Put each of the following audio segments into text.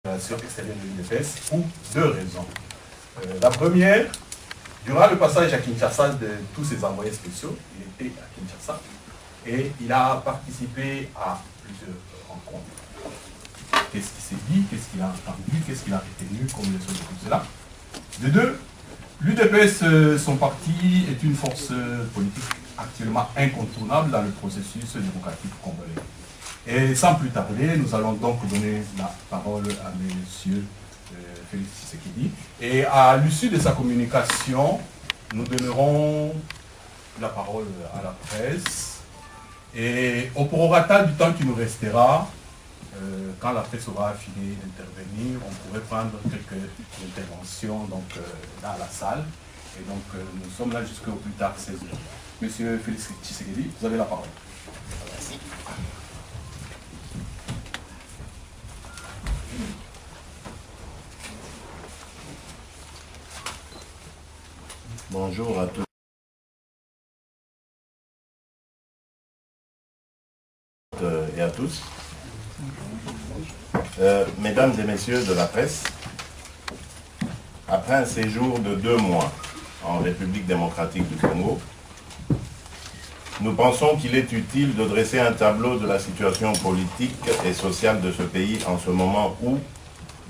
relations extérieures de l'UDPS pour deux raisons. La première, durant le passage à Kinshasa de tous ses envoyés spéciaux, il était à Kinshasa et il a participé à plusieurs rencontres. Qu'est-ce qui s'est dit, qu'est-ce qu'il a entendu, qu'est-ce qu'il a retenu comme leçon de tout cela. De deux, l'UDPS, son parti, est une force politique actuellement incontournable dans le processus démocratique congolais. Et sans plus tarder, nous allons donc donner la parole à M. Félix Tshisekedi. Et à l'issue de sa communication, nous donnerons la parole à la presse. Et au prorata du temps qui nous restera, quand la presse aura fini d'intervenir, on pourrait prendre quelques interventions donc, dans la salle. Et donc nous sommes là jusqu'au plus tard 16h. Monsieur Félix Tshisekedi, vous avez la parole. Merci. Bonjour à tous et à tous. Mesdames et messieurs de la presse, après un séjour de 2 mois en République démocratique du Congo, nous pensons qu'il est utile de dresser un tableau de la situation politique et sociale de ce pays en ce moment où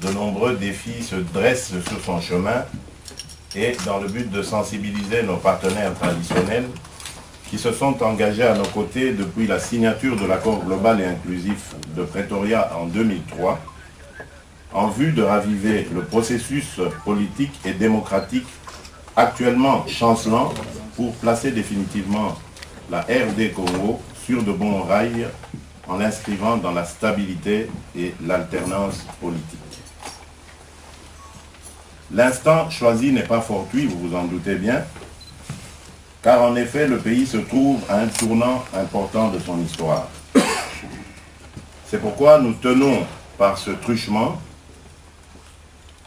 de nombreux défis se dressent sur son chemin et dans le but de sensibiliser nos partenaires traditionnels qui se sont engagés à nos côtés depuis la signature de l'accord global et inclusif de Pretoria en 2003, en vue de raviver le processus politique et démocratique actuellement chancelant pour placer définitivement la RD Congo sur de bons rails en l'inscrivant dans la stabilité et l'alternance politique. L'instant choisi n'est pas fortuit, vous vous en doutez bien, car en effet le pays se trouve à un tournant important de son histoire. C'est pourquoi nous tenons par ce truchement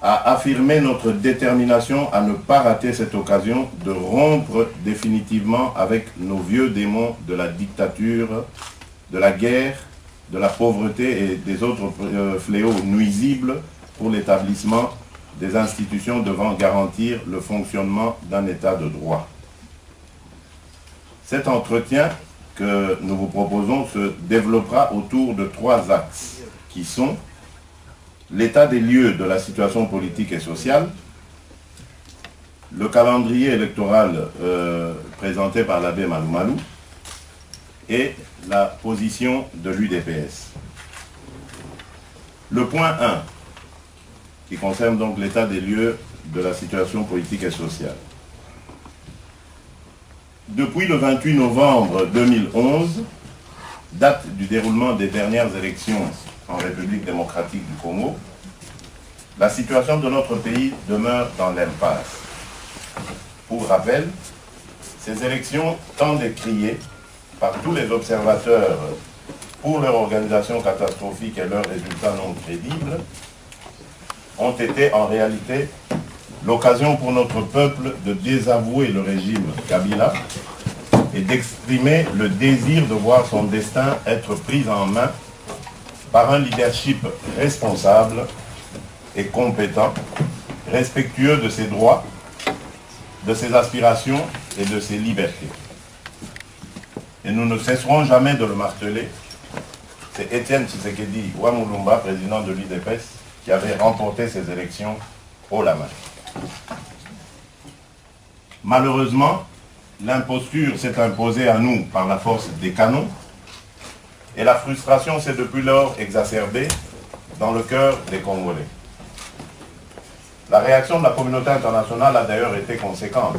à affirmer notre détermination à ne pas rater cette occasion de rompre définitivement avec nos vieux démons de la dictature, de la guerre, de la pauvreté et des autres fléaux nuisibles pour l'établissement des institutions devant garantir le fonctionnement d'un état de droit. Cet entretien que nous vous proposons se développera autour de 3 axes qui sont l'état des lieux de la situation politique et sociale, le calendrier électoral présenté par l'abbé Malou Malou et la position de l'UDPS. Le point 1, qui concerne donc l'état des lieux de la situation politique et sociale. Depuis le 28 novembre 2011, date du déroulement des dernières élections en République démocratique du Congo, la situation de notre pays demeure dans l'impasse. Pour rappel, ces élections, tant décriées par tous les observateurs pour leur organisation catastrophique et leurs résultats non crédibles, ont été en réalité l'occasion pour notre peuple de désavouer le régime Kabila et d'exprimer le désir de voir son destin être pris en main par un leadership responsable et compétent, respectueux de ses droits, de ses aspirations et de ses libertés. Et nous ne cesserons jamais de le marteler. C'est Étienne Tshisekedi Wamulumba, président de l'UDPS, qui avait remporté ces élections haut la main. Malheureusement, l'imposture s'est imposée à nous par la force des canons et la frustration s'est depuis lors exacerbée dans le cœur des Congolais. La réaction de la communauté internationale a d'ailleurs été conséquente.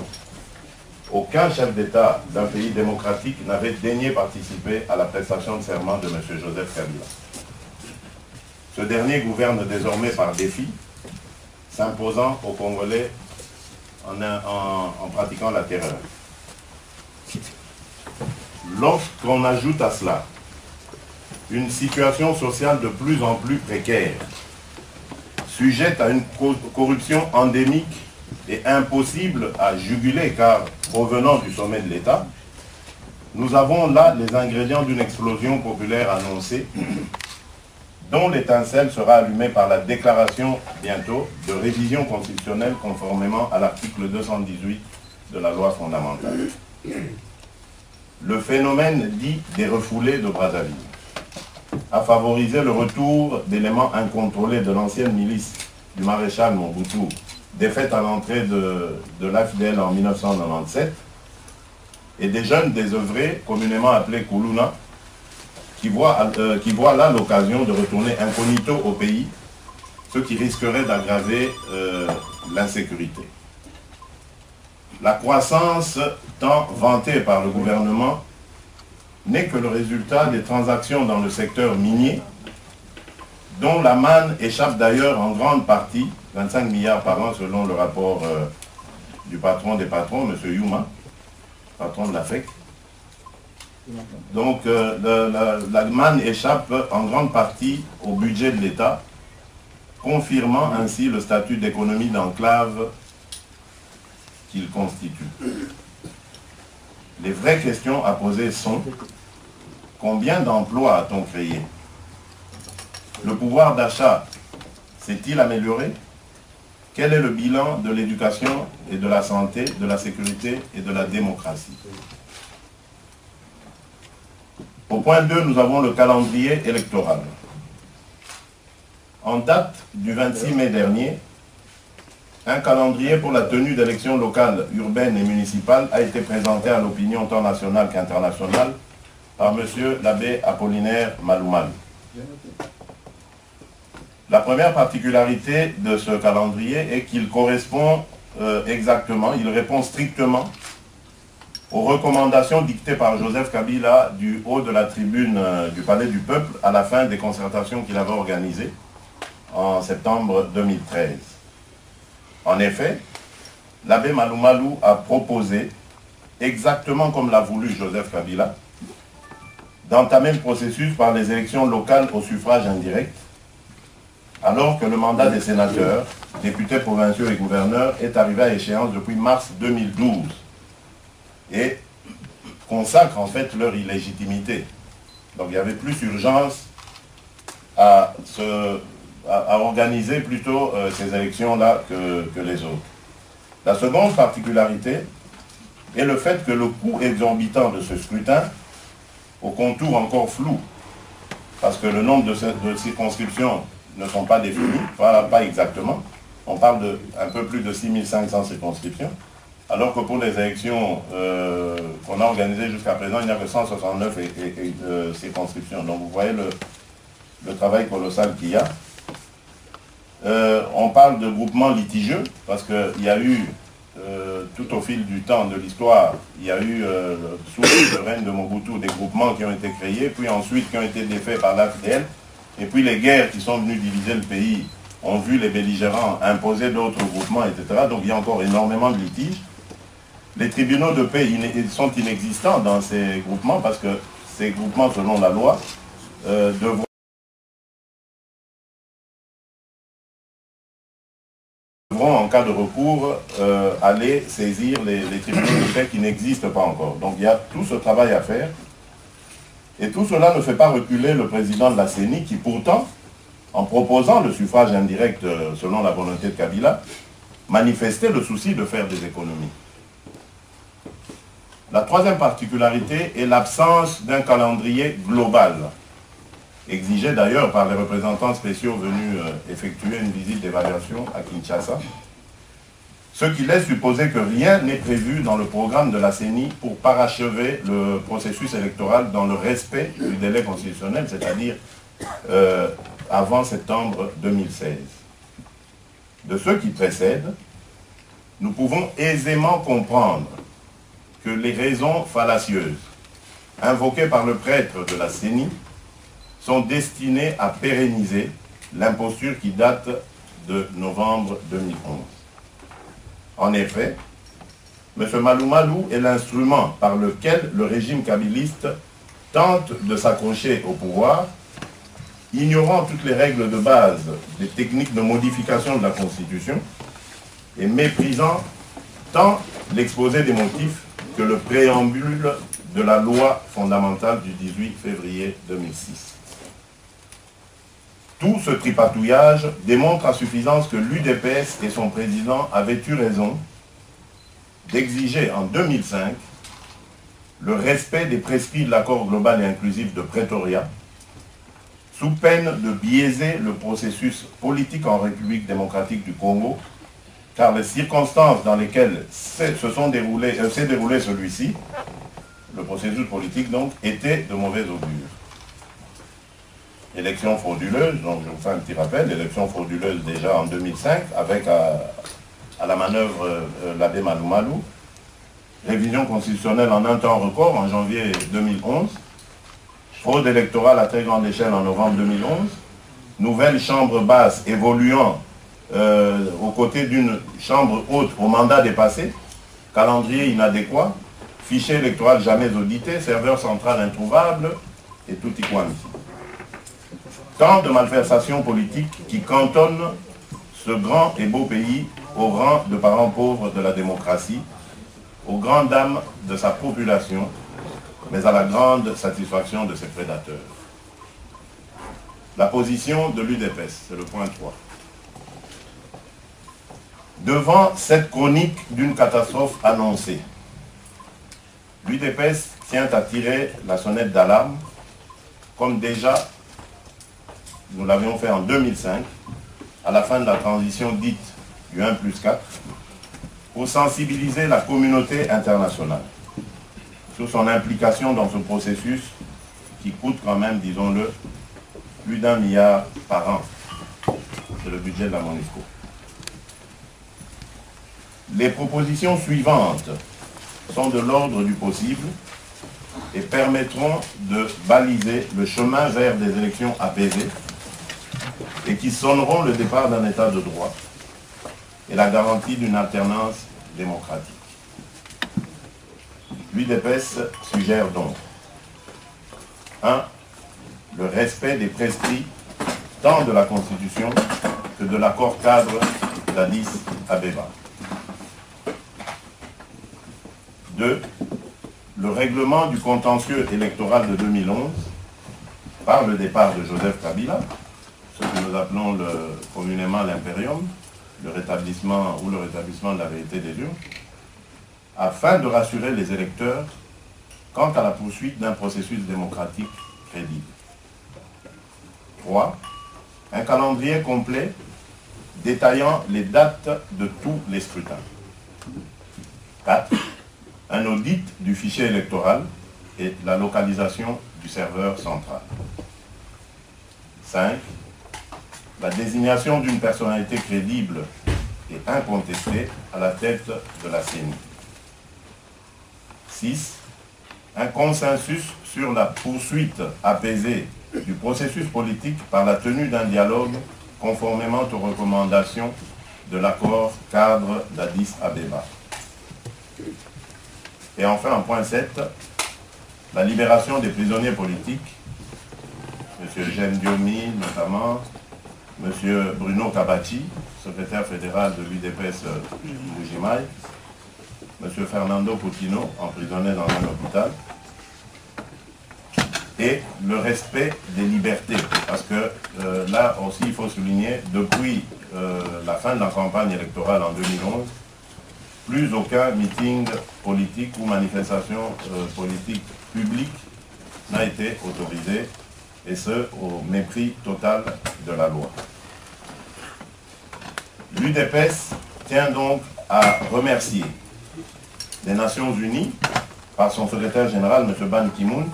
Aucun chef d'État d'un pays démocratique n'avait daigné participer à la prestation de serment de M. Joseph Kabila. Ce dernier gouverne désormais par défi, s'imposant aux Congolais en pratiquant la terreur. Lorsqu'on ajoute à cela une situation sociale de plus en plus précaire, sujette à une corruption endémique et impossible à juguler car provenant du sommet de l'État, nous avons là les ingrédients d'une explosion populaire annoncée dont l'étincelle sera allumée par la déclaration bientôt de révision constitutionnelle conformément à l'article 218 de la loi fondamentale. Le phénomène dit des refoulés de Brazzaville a favorisé le retour d'éléments incontrôlés de l'ancienne milice du maréchal Mobutu, défaite à l'entrée de l'AFDL en 1997, et des jeunes désœuvrés, communément appelés Koulouna, qui voient là l'occasion de retourner incognito au pays, ce qui risquerait d'aggraver l'insécurité. La croissance tant vantée par le gouvernement n'est que le résultat des transactions dans le secteur minier, dont la manne échappe d'ailleurs en grande partie, 25 milliards par an selon le rapport du patron des patrons, M. Youma, patron de la FEC. Donc la manne échappe en grande partie au budget de l'État, confirmant ainsi le statut d'économie d'enclave qu'il constitue. Les vraies questions à poser sont: combien d'emplois a-t-on créé? Le pouvoir d'achat s'est-il amélioré? Quel est le bilan de l'éducation et de la santé, de la sécurité et de la démocratie? Au point 2, nous avons le calendrier électoral. En date du 26 mai dernier, un calendrier pour la tenue d'élections locales, urbaines et municipales a été présenté à l'opinion tant nationale qu'internationale par M. l'abbé Apollinaire Maloumal. La première particularité de ce calendrier est qu'il correspond exactement, il répond strictement aux recommandations dictées par Joseph Kabila du haut de la tribune du Palais du Peuple à la fin des concertations qu'il avait organisées en septembre 2013. En effet, l'abbé Maloumalou a proposé, exactement comme l'a voulu Joseph Kabila, d'entamer le processus par les élections locales au suffrage indirect, alors que le mandat des sénateurs, députés provinciaux et gouverneurs est arrivé à échéance depuis mars 2012 et consacre en fait leur illégitimité. Donc il y avait plus urgence à organiser plutôt ces élections-là que les autres. La seconde particularité est le fait que le coût exorbitant de ce scrutin, au contour encore flou, parce que le nombre de circonscriptions ne sont pas définis, pas exactement, on parle d'un peu plus de 6500 circonscriptions, alors que pour les élections qu'on a organisées jusqu'à présent, il n'y a que 169 circonscriptions. Donc vous voyez le travail colossal qu'il y a. On parle de groupements litigieux, parce qu'il y a eu, tout au fil du temps de l'histoire, il y a eu, sous le règne de Mobutu, des groupements qui ont été créés, puis ensuite qui ont été défaits par l'AFDL, et puis les guerres qui sont venues diviser le pays ont vu les belligérants imposer d'autres groupements, etc. Donc il y a encore énormément de litiges. Les tribunaux de paix sont inexistants dans ces groupements, parce que ces groupements, selon la loi, devront en cas de recours aller saisir les tribunaux de paix qui n'existent pas encore. Donc il y a tout ce travail à faire. Et tout cela ne fait pas reculer le président de la CENI qui pourtant, en proposant le suffrage indirect selon la volonté de Kabila, manifestait le souci de faire des économies. La troisième particularité est l'absence d'un calendrier global, exigé d'ailleurs par les représentants spéciaux venus effectuer une visite d'évaluation à Kinshasa, ce qui laisse supposer que rien n'est prévu dans le programme de la CENI pour parachever le processus électoral dans le respect du délai constitutionnel, c'est-à-dire avant septembre 2016. De ce qui précède, nous pouvons aisément comprendre que les raisons fallacieuses invoquées par le prêtre de la CENI sont destinées à pérenniser l'imposture qui date de novembre 2011. En effet, M. Maloumalou est l'instrument par lequel le régime kabiliste tente de s'accrocher au pouvoir, ignorant toutes les règles de base des techniques de modification de la Constitution et méprisant tant l'exposé des motifs que le préambule de la loi fondamentale du 18 février 2006. Tout ce tripatouillage démontre à suffisance que l'UDPS et son président avaient eu raison d'exiger en 2005 le respect des prescrits de l'accord global et inclusif de Pretoria, sous peine de biaiser le processus politique en République démocratique du Congo, car les circonstances dans lesquelles s'est déroulé celui-ci, le processus politique donc, était de mauvaise augure. Élection frauduleuse, donc je vous fais un petit rappel, élection frauduleuse déjà en 2005, avec à la manœuvre l'abbé Malou Malou, révision constitutionnelle en un temps record en janvier 2011, fraude électorale à très grande échelle en novembre 2011, nouvelle chambre basse évoluant aux côtés d'une chambre haute au mandat dépassé, calendrier inadéquat, fichier électoral jamais audité, serveur central introuvable, et tout y quanti. Tant de malversations politiques qui cantonnent ce grand et beau pays au rang de parents pauvres de la démocratie, aux grandes dames de sa population, mais à la grande satisfaction de ses prédateurs. La position de l'UDPS, c'est le point 3. Devant cette chronique d'une catastrophe annoncée, l'UDPS tient à tirer la sonnette d'alarme, comme déjà nous l'avions fait en 2005, à la fin de la transition dite du 1+4, pour sensibiliser la communauté internationale sur son implication dans ce processus qui coûte quand même, disons-le, plus d'1 milliard par an. C'est le budget de la MONUSCO. Les propositions suivantes sont de l'ordre du possible et permettront de baliser le chemin vers des élections apaisées et qui sonneront le départ d'un état de droit et la garantie d'une alternance démocratique. L'UDPS suggère donc 1. Le respect des prescrits tant de la Constitution que de l'accord cadre d'Addis Abeba. 2. Le règlement du contentieux électoral de 2011 par le départ de Joseph Kabila, ce que nous appelons communément l'impérium, le rétablissement de la vérité des urnes, afin de rassurer les électeurs quant à la poursuite d'un processus démocratique crédible. 3. Un calendrier complet détaillant les dates de tous les scrutins. 4. Un audit du fichier électoral et la localisation du serveur central. 5. La désignation d'une personnalité crédible et incontestée à la tête de la CENI. 6. Un consensus sur la poursuite apaisée du processus politique par la tenue d'un dialogue conformément aux recommandations de l'accord cadre d'Addis Abeba. Et enfin, en point 7, la libération des prisonniers politiques, M. Jean Diomi notamment, M. Bruno Kabachi, secrétaire fédéral de l'UDPS Mbujimaï, M. Fernando Coutinho, emprisonné dans un hôpital, et le respect des libertés. Parce que là aussi, il faut souligner, depuis la fin de la campagne électorale en 2011, plus aucun meeting politique ou manifestation politique publique n'a été autorisé, et ce, au mépris total de la loi. L'UDPS tient donc à remercier les Nations Unies, par son secrétaire général, M. Ban Ki-moon,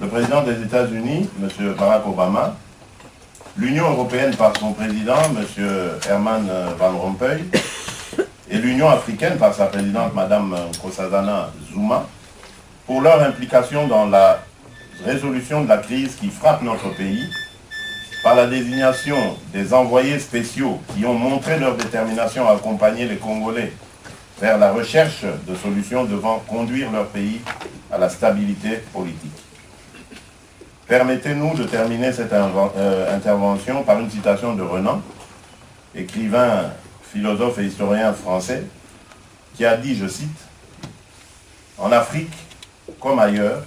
le président des États-Unis, M. Barack Obama, l'Union européenne par son président, M. Herman Van Rompuy, et l'Union africaine par sa présidente, Mme Nkosazana Zuma, pour leur implication dans la résolution de la crise qui frappe notre pays, par la désignation des envoyés spéciaux qui ont montré leur détermination à accompagner les Congolais vers la recherche de solutions devant conduire leur pays à la stabilité politique. Permettez-nous de terminer cette intervention par une citation de Renan, écrivain, philosophe et historien français, qui a dit, je cite, « En Afrique, comme ailleurs,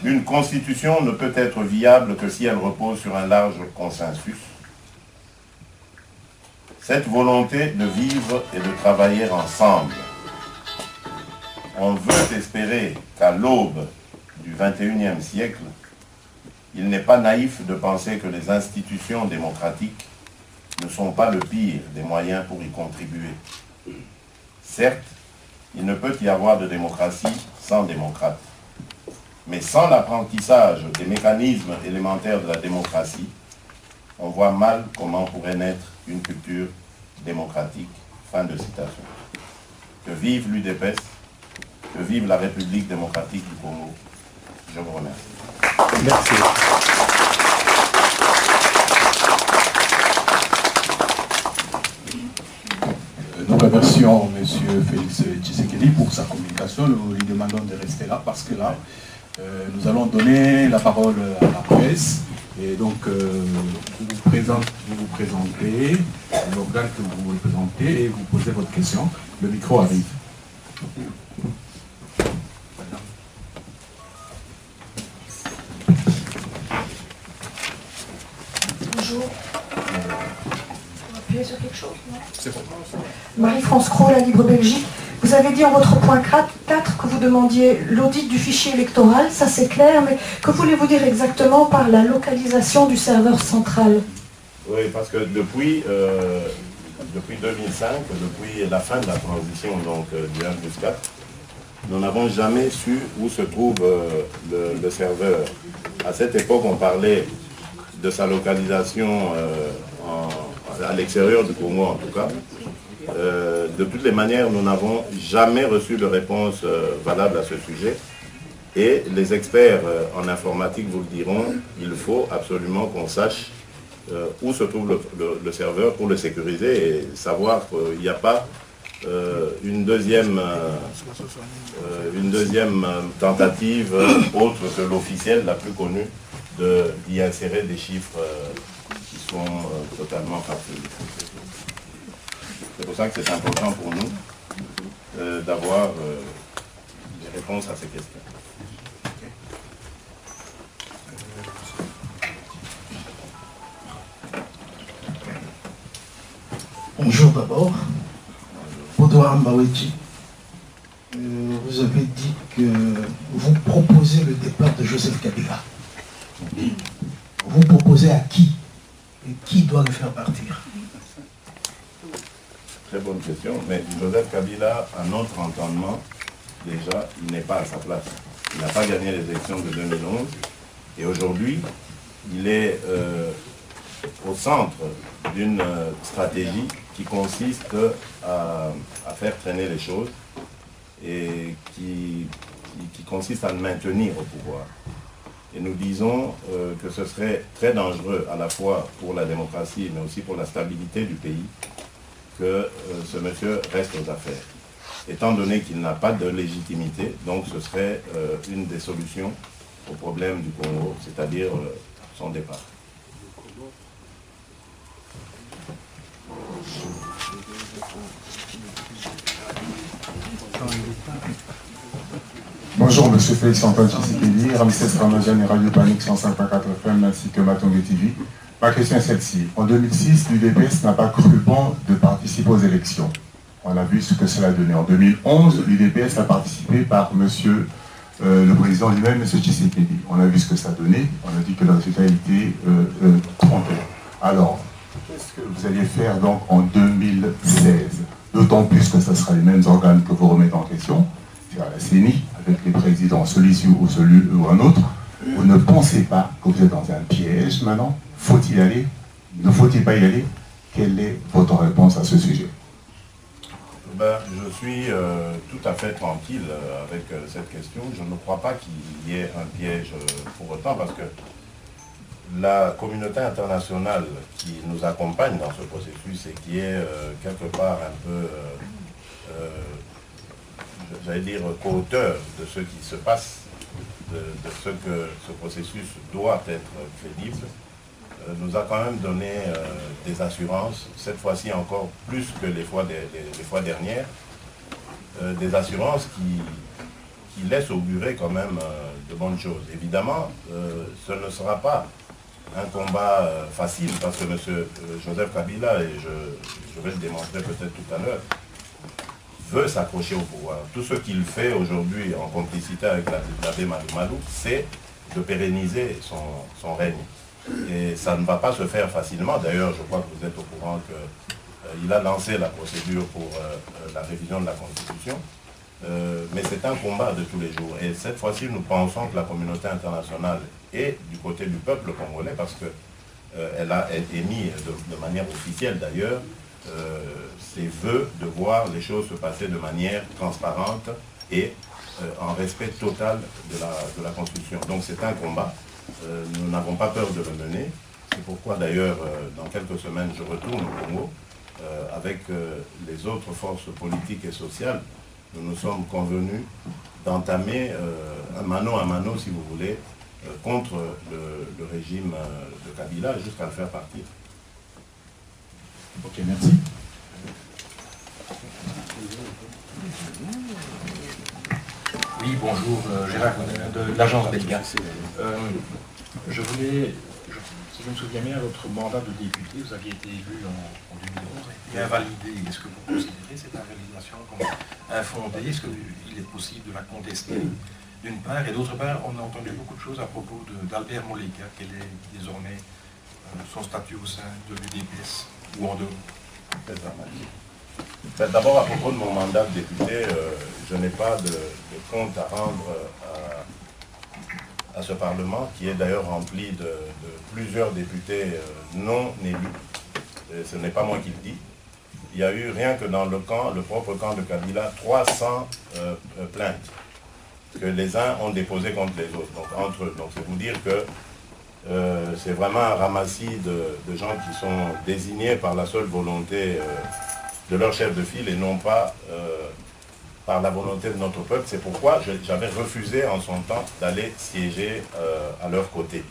Une constitution ne peut être viable que si elle repose sur un large consensus. Cette volonté de vivre et de travailler ensemble, on veut espérer qu'à l'aube du XXIe siècle, il n'est pas naïf de penser que les institutions démocratiques ne sont pas le pire des moyens pour y contribuer. Certes, il ne peut y avoir de démocratie sans démocrates. Mais sans l'apprentissage des mécanismes élémentaires de la démocratie, on voit mal comment pourrait naître une culture démocratique. Fin de citation. Que vive l'UDPS, que vive la République démocratique du Congo. Je vous remercie. Merci. Nous remercions M. Félix Tshisekedi pour sa communication. Nous lui demandons de rester là parce que là, nous allons donner la parole à la presse. Et donc, vous vous présentez, l'organe que vous représentez, et vous posez votre question. Le micro arrive. Bonjour. On va appuyer sur quelque chose, non? C'est bon. Marie-France Cros, La Libre Belgique. Vous avez dit en votre point 4 que vous demandiez l'audit du fichier électoral, ça c'est clair, mais que voulez-vous dire exactement par la localisation du serveur central? Oui, parce que depuis 2005, depuis la fin de la transition donc, du 1+4, nous n'avons jamais su où se trouve le serveur. À cette époque, on parlait de sa localisation à l'extérieur du Congo en tout cas. De toutes les manières, nous n'avons jamais reçu de réponse valable à ce sujet. Et les experts en informatique vous le diront, il faut absolument qu'on sache où se trouve le serveur pour le sécuriser et savoir qu'il n'y a pas une deuxième tentative autre que l'officielle, la plus connue, d'y insérer des chiffres qui sont totalement farfelus. C'est pour ça que c'est important pour nous d'avoir des réponses à ces questions. Bonjour d'abord. Baudouin Mbaweji, vous avez dit que vous proposez le départ de Joseph Kabila. Vous proposez à qui? Et qui doit le faire partir? Très bonne question, mais Joseph Kabila, à notre entendement, déjà, il n'est pas à sa place. Il n'a pas gagné les élections de 2011 et aujourd'hui, il est au centre d'une stratégie qui consiste à faire traîner les choses et qui consiste à le maintenir au pouvoir. Et nous disons que ce serait très dangereux à la fois pour la démocratie mais aussi pour la stabilité du pays que ce monsieur reste aux affaires. Étant donné qu'il n'a pas de légitimité, donc ce serait une des solutions au problème du Congo, c'est-à-dire son départ. Bonjour, monsieur Félix Antoine Tshisekedi, Ramsès Ramadan et Radio Panique 105.4 FM ainsi que Matongue TV. Ma question est celle-ci. En 2006, l'UDPS n'a pas cru bon de participer aux élections. On a vu ce que cela donnait. En 2011, l'UDPS a participé par monsieur le président lui-même, monsieur Tshisekedi. On a vu ce que ça donnait. On a dit que le résultat était trompé. Alors, qu'est-ce que vous alliez faire donc en 2016? D'autant plus que ce sera les mêmes organes que vous remettez en question. C'est à la CENI, avec les présidents, celui-ci ou celui ou un autre. Vous ne pensez pas que vous êtes dans un piège maintenant? Faut-il y aller? Ne faut-il pas y aller? Quelle est votre réponse à ce sujet? Je suis tout à fait tranquille avec cette question. Je ne crois pas qu'il y ait un piège pour autant parce que la communauté internationale qui nous accompagne dans ce processus et qui est quelque part un peu, j'allais dire, co-auteur de ce qui se passe, de ce que ce processus doit être crédible, nous a quand même donné des assurances, cette fois-ci encore plus que les fois dernières, des assurances qui laisse augurer quand même de bonnes choses. Évidemment, ce ne sera pas un combat facile, parce que M. Joseph Kabila, et je vais le démontrer peut-être tout à l'heure, veut s'accrocher au pouvoir. Tout ce qu'il fait aujourd'hui en complicité avec l'abbé Malou, c'est de pérenniser son règne. Et ça ne va pas se faire facilement. D'ailleurs, je crois que vous êtes au courant qu'il a lancé la procédure pour la révision de la Constitution. Mais c'est un combat de tous les jours. Et cette fois-ci, nous pensons que la communauté internationale est du côté du peuple congolais, parce qu'elle a émis de manière officielle d'ailleurs ses vœux de voir les choses se passer de manière transparente et en respect total de la Constitution. Donc c'est un combat. Nous n'avons pas peur de le mener. C'est pourquoi d'ailleurs, dans quelques semaines, je retourne au Congo avec les autres forces politiques et sociales. Nous nous sommes convenus d'entamer un mano à mano, si vous voulez, contre le régime de Kabila jusqu'à le faire partir. Ok, merci. Oui, bonjour, Gérard de l'agence Belga. Je voulais, si je me souviens bien, à votre mandat de député, vous aviez été élu en 2011 et invalidé. Est-ce que vous considérez cette invalidation comme infondée? Est-ce qu'il est possible de la contester, d'une part? Et d'autre part, on a entendu beaucoup de choses à propos d'Albert Moleka. Quel est désormais son statut au sein de l'UDPS ou en dehors? D'abord, à propos de mon mandat de député, je n'ai pas de compte à rendre à ce Parlement, qui est d'ailleurs rempli de plusieurs députés non élus. Ce n'est pas moi qui le dis. Il y a eu, rien que dans le propre camp de Kabila, 300 plaintes que les uns ont déposées contre les autres, donc entre eux. Donc c'est vous dire que c'est vraiment un ramassis de gens qui sont désignés par la seule volonté de leur chef de file et non pas par la volonté de notre peuple. C'est pourquoi j'avais refusé en son temps d'aller siéger à leur côté.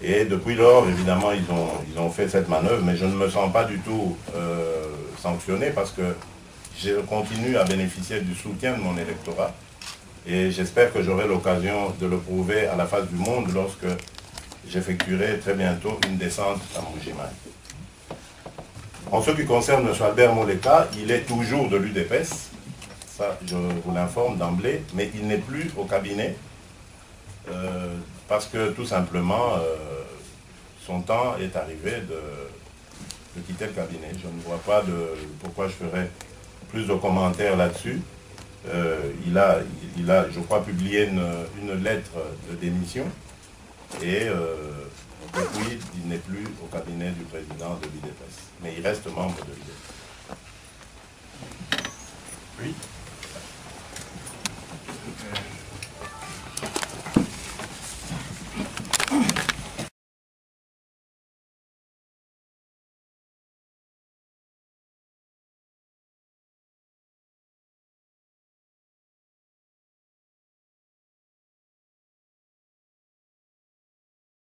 Et depuis lors, évidemment, ils ont fait cette manœuvre, mais je ne me sens pas du tout sanctionné, parce que je continue à bénéficier du soutien de mon électorat. Et j'espère que j'aurai l'occasion de le prouver à la face du monde lorsque j'effectuerai très bientôt une descente à Mbuji-Mayi. En ce qui concerne M. Albert Moleka, il est toujours de l'UDPS, ça je vous l'informe d'emblée, mais il n'est plus au cabinet parce que tout simplement son temps est arrivé de quitter le cabinet. Je ne vois pas pourquoi je ferais plus de commentaires là-dessus. Il a, je crois, publié une lettre de démission et depuis, il n'est plus au cabinet du président de l'UDPS, mais il reste membre de l'UDPS.